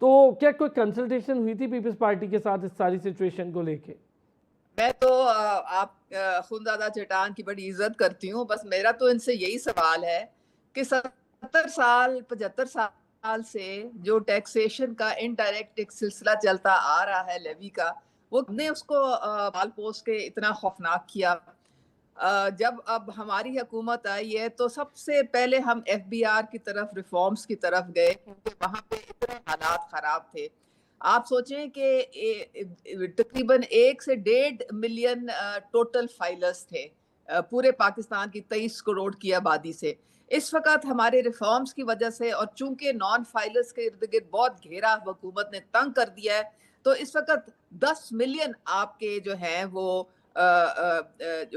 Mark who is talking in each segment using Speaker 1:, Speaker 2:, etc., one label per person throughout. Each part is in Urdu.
Speaker 1: تو کیا کوئی کنسلٹیشن ہوئی تھی پیپلز پارٹی کے ساتھ اس ساری سچویشن کو لے کے؟
Speaker 2: میں تو آپ خونزادہ چٹان کی بڑی عزت کرتی ہوں، بس میرا تو ان سے یہی سوال ہے کہ 75 سال سے جو ٹیکسیشن کا انڈائریکٹ ایک سلسلہ چلتا آ رہا ہے لیوی کا، وہ نے اس کو بال پوس کے اتنا خوفناک کیا. جب اب ہماری حکومت آئی ہے تو سب سے پہلے ہم ایف بی آر کی طرف، ریفارمز کی طرف گئے، کیونکہ وہاں پہ اتنے حالات خراب تھے. آپ سوچیں کہ تقریباً 1 سے 1.5 ملین ٹوٹل فائلرز تھے پورے پاکستان کی 23 کروڑ کی آبادی سے. اس وقت ہمارے ریفارمز کی وجہ سے، اور چونکہ نان فائلرز کے ارد گرد بہت گھیرا حکومت نے تنگ کر دیا ہے، تو اس وقت 10 ملین آپ کے جو ہیں وہ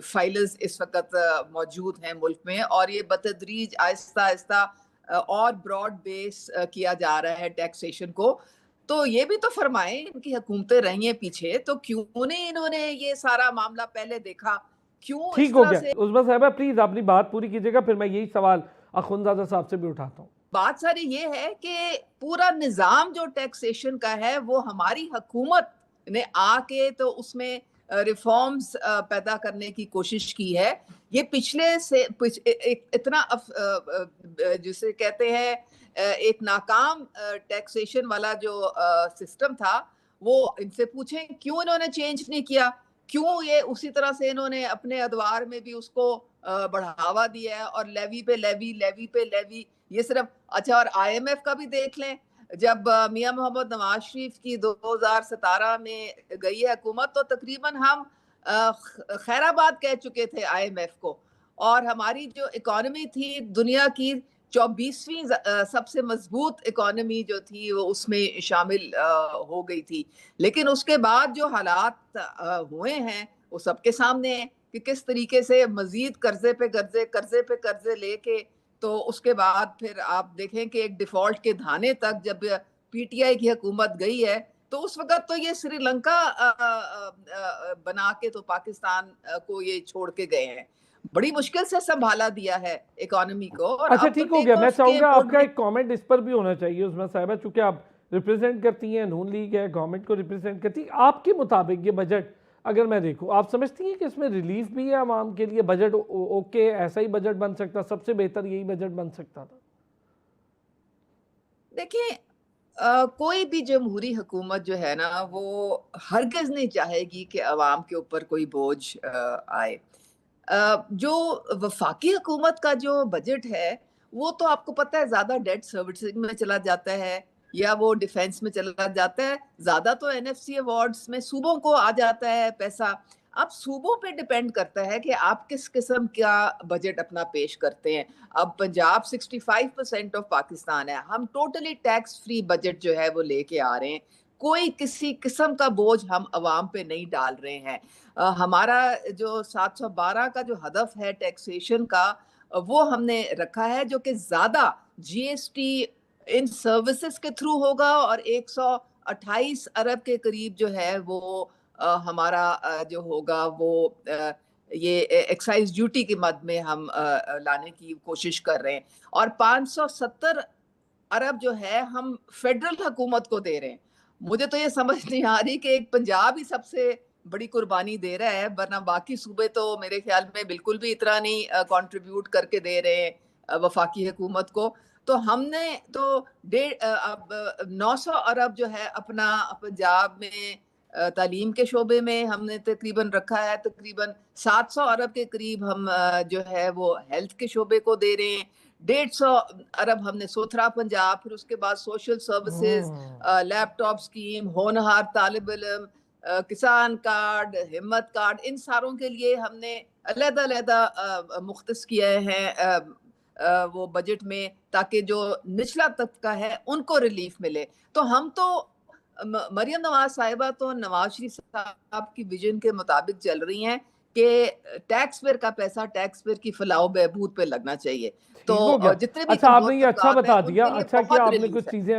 Speaker 2: فائلرز اس وقت موجود ہیں ملک میں، اور یہ بتدریج آہستہ آہستہ اور براڈ بیس کیا جا رہا ہے ٹیکسیشن کو. تو یہ بھی تو فرمائیں، ان کی حکومتیں رہی ہیں پیچھے، تو کیوں نہیں انہوں نے یہ سارا معاملہ پہلے دیکھا؟ کیوں
Speaker 1: ٹھیک
Speaker 2: اس
Speaker 1: ہو
Speaker 2: طرح
Speaker 1: گیا
Speaker 2: سے؟
Speaker 1: عظمیٰ صاحبہ، پلیز اپنی بات پوری کیجئے گا، پھر میں یہی سوال اخونزادہ صاحب سے بھی اٹھاتا ہوں.
Speaker 2: بات ساری یہ ہے کہ پورا نظام جو ٹیکسیشن کا ہے وہ ہماری حکومت نے آ کے تو اس میں ریفارمز پیدا کرنے کی کوشش کی ہے. یہ پچھلے سے اتنا جسے کہتے ہیں ایک ناکام ٹیکسیشن والا جو سسٹم تھا، وہ ان سے پوچھیں کیوں انہوں نے چینج نہیں کیا، کیوں یہ اسی طرح سے انہوں نے اپنے ادوار میں بھی اس کو بڑھاوا دیا ہے، اور لیوی پہ لیوی، لیوی پہ لیوی. یہ صرف اچھا، اور آئی ایم ایف کا بھی دیکھ لیں، جب میاں محمد نواز شریف کی 2017 میں گئی ہے حکومت، تو تقریباً ہم خیر آباد کہہ چکے تھے آئی ایم ایف کو، اور ہماری جو اکانومی تھی دنیا کی 24ویں سب سے مضبوط اکانومی جو تھی وہ اس میں شامل ہو گئی تھی. لیکن اس کے بعد جو حالات ہوئے ہیں وہ سب کے سامنے ہیں کہ کس طریقے سے مزید قرضے پہ قرضے لے کے، تو اس کے بعد پھر آپ دیکھیں کہ ایک ڈیفالٹ کے دھانے تک جب پی ٹی آئی کی حکومت گئی ہے، تو اس وقت تو یہ سری لنکا بنا کے تو پاکستان کو یہ چھوڑ کے گئے ہیں. بڑی مشکل سے سنبھالا دیا ہے اکانومی کو. اور
Speaker 1: اچھا
Speaker 2: اب تو
Speaker 1: ٹھیک ہو گیا، میں چاہوں گا آپ کا
Speaker 2: بھی
Speaker 1: ایک کامنٹ اس پر بھی ہونا چاہیے عظمیٰ صاحبہ، چونکہ آپ ریپریزنٹ کرتی ہیں، نون لیگ ہے، گورنمنٹ کو ریپریزنٹ کرتی ہیں. آپ کے مطابق یہ بجٹ اگر میں دیکھوں، آپ سمجھتی ہیں کہ اس میں ریلیف بھی ہے عوام کے لیے؟ بجٹ اوکے، ایسا ہی بجٹ بن سکتا، سب سے بہتر یہی بجٹ بن سکتا تھا؟
Speaker 2: دیکھیں، کوئی بھی جمہوری حکومت جو ہے نا وہ ہرگز نہیں چاہے گی کہ عوام کے اوپر کوئی بوجھ آئے. جو وفاقی حکومت کا جو بجٹ ہے وہ تو آپ کو پتہ ہے زیادہ ڈیٹ سروسنگ میں چلا جاتا ہے، یا وہ ڈیفینس میں چلا جاتا ہے، زیادہ تو این ایف سی ایوارڈز میں صوبوں کو آ جاتا ہے پیسہ. اب صوبوں پہ ڈیپینڈ کرتا ہے کہ آپ کس قسم کا بجٹ اپنا پیش کرتے ہیں. اب پنجاب 65% آف پاکستان ہے، ہم ٹوٹلی ٹیکس فری بجٹ جو ہے وہ لے کے آ رہے ہیں، کوئی کسی قسم کا بوجھ ہم عوام پہ نہیں ڈال رہے ہیں. ہمارا جو 712 کا جو ہدف ہے ٹیکسیشن کا، وہ ہم نے رکھا ہے جو کہ زیادہ جی ایس ٹی ان سروسز کے تھرو ہوگا، اور 128 ارب کے قریب جو ہے وہ ہمارا جو ہوگا وہ یہ ایکسائز ڈیوٹی کے مد میں ہم لانے کی کوشش کر رہے ہیں، اور 570 ارب جو ہے ہم فیڈرل حکومت کو دے رہے ہیں. مجھے تو یہ سمجھ نہیں آ رہی کہ ایک پنجاب ہی سب سے بڑی قربانی دے رہا ہے، ورنہ باقی صوبے تو میرے خیال میں بالکل بھی اتنا نہیں کنٹریبیوٹ کر کے دے رہے ہیں وفاقی حکومت کو. تو ہم نے تو 900 ارب جو ہے اپنا پنجاب میں تعلیم کے شعبے میں ہم نے تقریباً رکھا ہے، تقریباً 700 ارب کے قریب ہم جو ہے وہ ہیلتھ کے شعبے کو دے رہے ہیں، 150 ارب ہم نے سوتھرا پنجاب، پھر اس کے بعد سوشل سروسز، لیپ ٹاپ اسکیم، ہونہار طالب علم، کسان کارڈ، ہمت کارڈ، ان ساروں کے لیے ہم نے علیحدہ مختص کیے ہیں وہ بجٹ میں، تاکہ جو نچلا طبقہ ہے ان کو ریلیف ملے. تو ہم تو مریم نواز صاحبہ تو نواز شریف صاحب کی ویژن کے مطابق چل رہی ہیں کہ ٹیکس پیئر کا پیسہ ٹیکس پیئر کی فلاح و بہبود پہ لگنا چاہیے. تو
Speaker 1: ٹھیک ہو گیا.
Speaker 2: جتنے بھی
Speaker 1: اچھا آپ نے
Speaker 2: کمزور
Speaker 1: یہ اچھا
Speaker 2: طبقات ہیں
Speaker 1: بتا
Speaker 2: ان
Speaker 1: دیا،
Speaker 2: کے لیے
Speaker 1: اچھا کیا
Speaker 2: بہت
Speaker 1: آپ نے
Speaker 2: ریلیف
Speaker 1: کچھ
Speaker 2: ہے.
Speaker 1: چیزیں